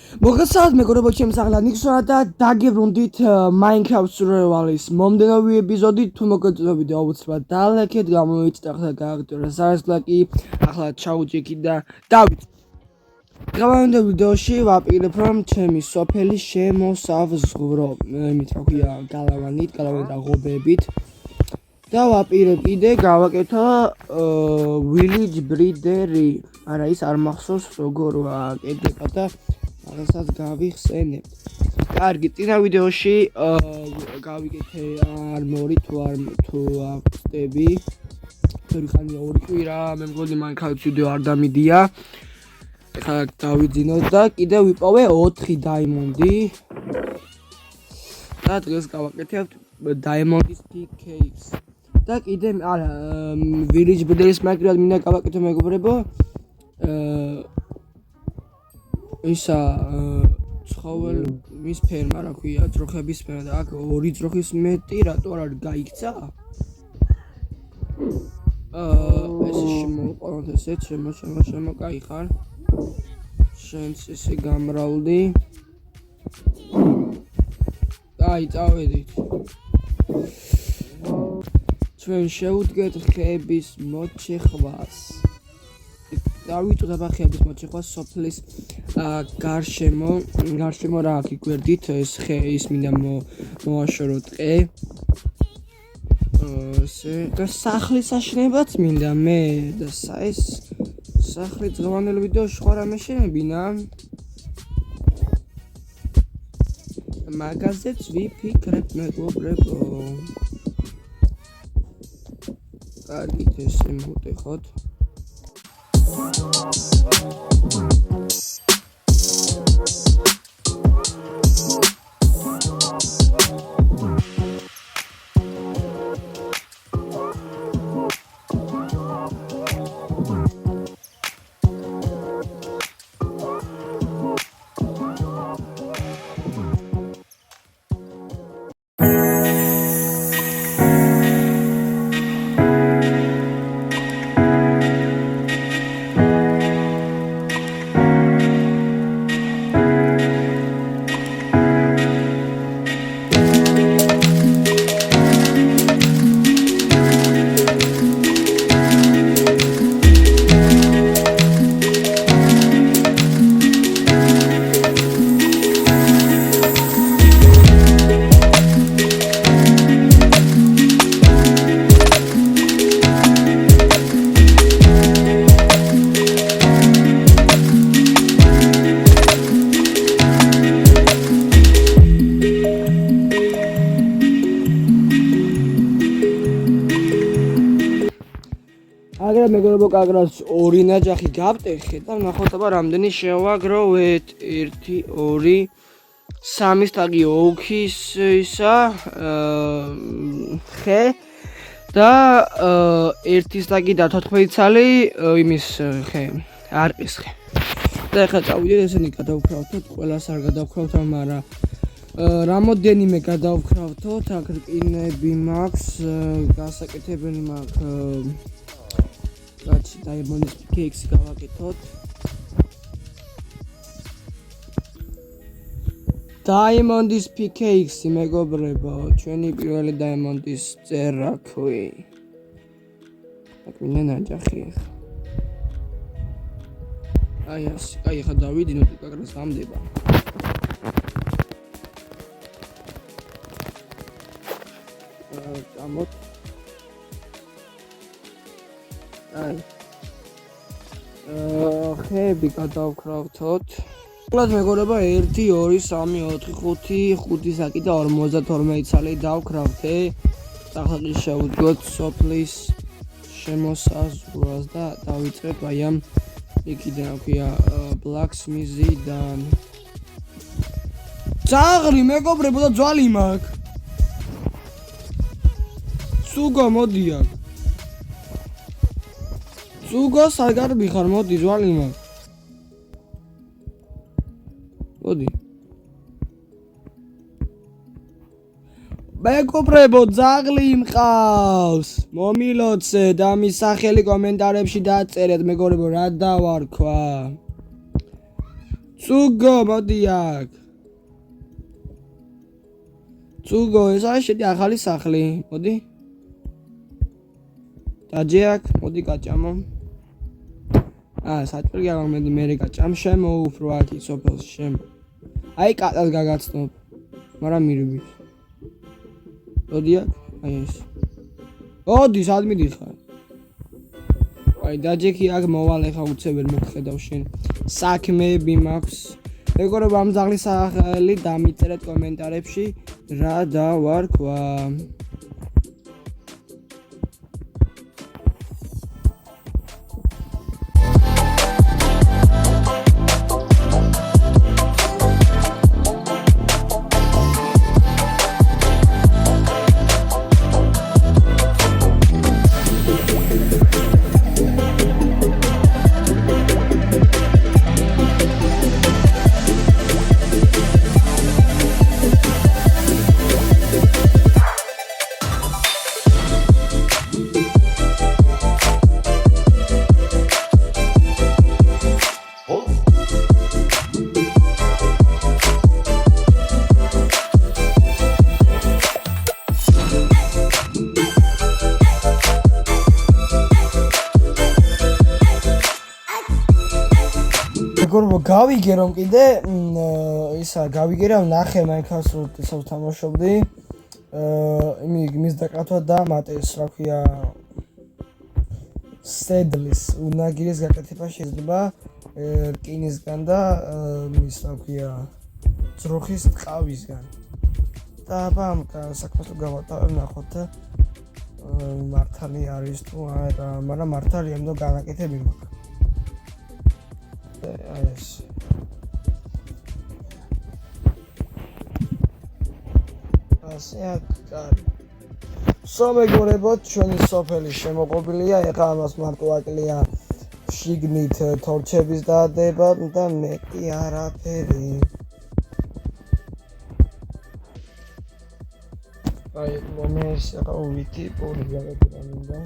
მოგესალმებით მეგობრებო, ჩემს ახლა ნიქსონა და დაგებრუნდით Minecraft Survival-ის მომდევნო ეპიზოდით. თუ მოგეწონებთ აუცილებლად დალაიქეთ, გამოიწვიეთ ახლა გააქტიურა Sarasblaki, ახლა ჩაუჭიქი და დავით. დღევანდელ ვიდეოში ვაპირებ რომ ჩემი სოფელი შემოსავზღვრო, იმით რა ქვია, გალავანით და ღობებით. და ვაპირებ კიდე გავაკეთო village breeder-ი. არა ის არ მახსოვს როგორ ვაკეთებ და რასაც გავიხსენებ. კარგი, წინა ვიდეოში გავიკეთე armor-ი თუ ავწდები. ხანი ორი კვირა, მე მგონი Minecraft ვიდეო არ დამიდია. ეხლა დავიძინოთ და კიდევ ვიპოვე 4 diamond-ი. და დღეს გავაკეთებთ diamond-ის pickaxe. და კიდე არა village breeder-ის მაგრად მინდა გავაკეთო მეგობრებო. ისა ცხოველის ფერმა რა ქვია, ძროხების ფერმა და აქ ორი ძროხის მეტი რატო არ გაიქცა? ეს შემოყვანოთ ესეც, შემო, კაი ხარ. შენც ესე გამრავლდი. აი, წავედით. ჩვენ შევუდგეთ ხეების მოჩეხვას. დავიწუთ ხეების მოჩეხვას სოფლის გარშემო რა აქ გვერდით ეს ხე ის მინდა მოაშორო ტყე. ესე და სახლის აშენებაც მინდა მე და ეს სახლი დღევანდელ ვიდეოში სხვა რამე შენებინა. მაგაზეც ვიფიქრებ მეგობრებო. კარგით ესე მოვტეხოთ. აგრა მეგობრებო, კაგრას ორი ნაჯახი გავტეხე და ნახოთ აბა რამდენი შევაგროვეთ. 1 2 3 სტაგი ოქის ისა ხე და 1 სტაგი და 14 ცალი იმის ხე, არყის ხე. და ეხლა წავიდეთ ესენი გადავქრავთოთ, ყველას არ გადავქრავთ, მაგრამ რამოდენიმე გადავქრავთოთ, აქ რკინები მაქვს, გასაკეთებელი მაქვს. კაცი diamond-ის pickaxe გავაკეთოთ. Diamond-ის pickaxe მეგობრებო, ჩვენი პირველი diamond-ის წერაქვი. აქ მინდა ნაჯახი ახლა. აი ასე, კაი ხა დავიდინოთ, კაკრას გამდება. ამოთ ხეები გადავქრავთოთ.ულად მეგობრებო 1 2 3 4 5 საკი და 52 ცალი დავქრავთე. ახლა შევუდგოთ სოფლის შემოსაზღვრას და დავიწყებ აი ამ იქიდან რა ქვია blacksmith-დან. ძაღლი მეგობრებო და ძვალი მაქვს. სუგო მოდი აქ. სუგოს არ გარბიხარ, მოდი ძვალი მაქვს. მოდი. მეგობრებო, ძაღლი მყავს. მომილოცე და მის სახელი კომენტარებში დაწერეთ მეგობრებო, რა დავარქვა. Цуго, მოდი აქ. Цуго, ეს არის შედი ახალი სახლი. მოდი. დაჯე აქ, მოდი გაჭამო. საჭიროა გამომედი მე გაჭამ შემოუფრო აქ სოფელში შემო. აი კატას გაგაცნობ. მაგრამ მირბი. მოდი აქ, აი ეს. მოდი, სად მიდიხარ? აი დაჯექი აქ მოვალ ხა უცებ ვერ მოგხედავ შენ. საქმეები მაქვს. მეგობრებო, ამ ძაღლის სახელი დამიწერეთ კომენტარებში რა დავარქვა. მეგობრებო, გავიგე რომ კიდე ისა გავიგე რომ ნახე Minecraft-ს რო ისევ თამაშობდი. იმის დაკრათვა და მატეს, რა ქვია, სედლის უნაგირის გაკეთება შეიძლება რკინისგან და მის რა ქვია ძროხის ტყავისგან. და აბა ამ საქმეს გავატარებ ნახოთ მართალი არის თუ არა, მაგრამ მართალი ამ და განაკეთები მაქვს. ეს ასე აკარი. მეგობრებო, ჩვენი სოფელი შემოყობილია, ეხლა ამას მარტო აკლია შიგნით თორჩების დადება და მეტი არაფერი. აი მომეს ახლა უვითი პური გავაკეთე მინდა.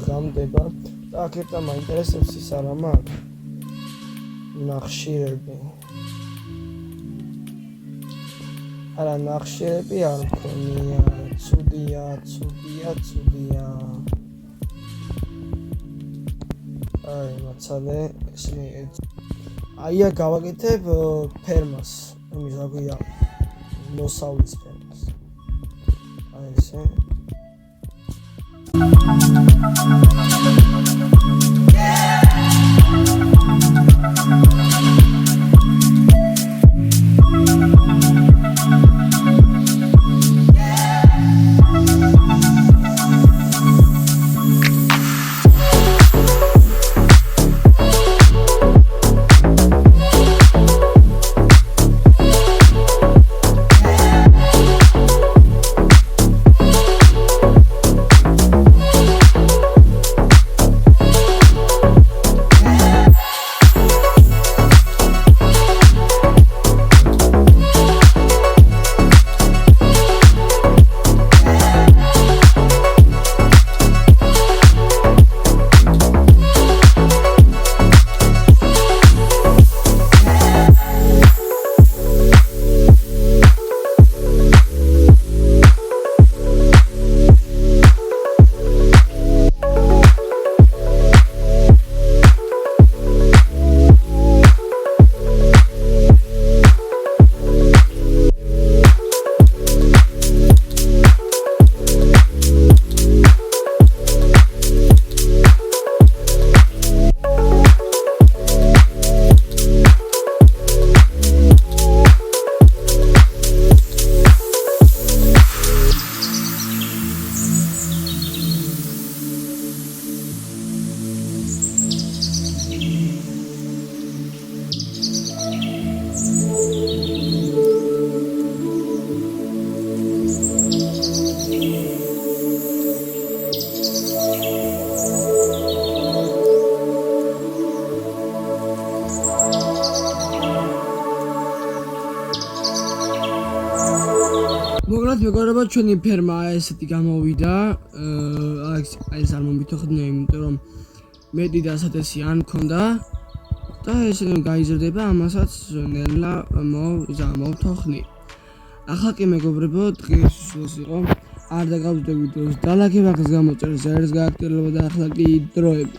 გამდება და აქ ერთა მაინტერესებს ის არა მაგ ნახშირები. არა ნახშირები არ მქონია, ცუდია. აი მაცალე ესე აია გავაკეთებ ფერმას, იმის რა ქვია მოსავლის ფერმას. აი ესე მოგლათ მეგობრებო, ჩვენი ფერმა ესეთი გამოვიდა. ეს არ მომვითოხდნენ, იმიტომ რომ მეტი დასათესი არ მქონდა და ესე გაიზრდება, ამასაც ნელა მოვთოხნი. ახლა კი მეგობრებო, დღეს ის იყო. არ დაგავიწყდე ვიდეოს და ლაიქი ვახის გამოწერს, ზაერს გააქტიურება და ახლა კი დროები.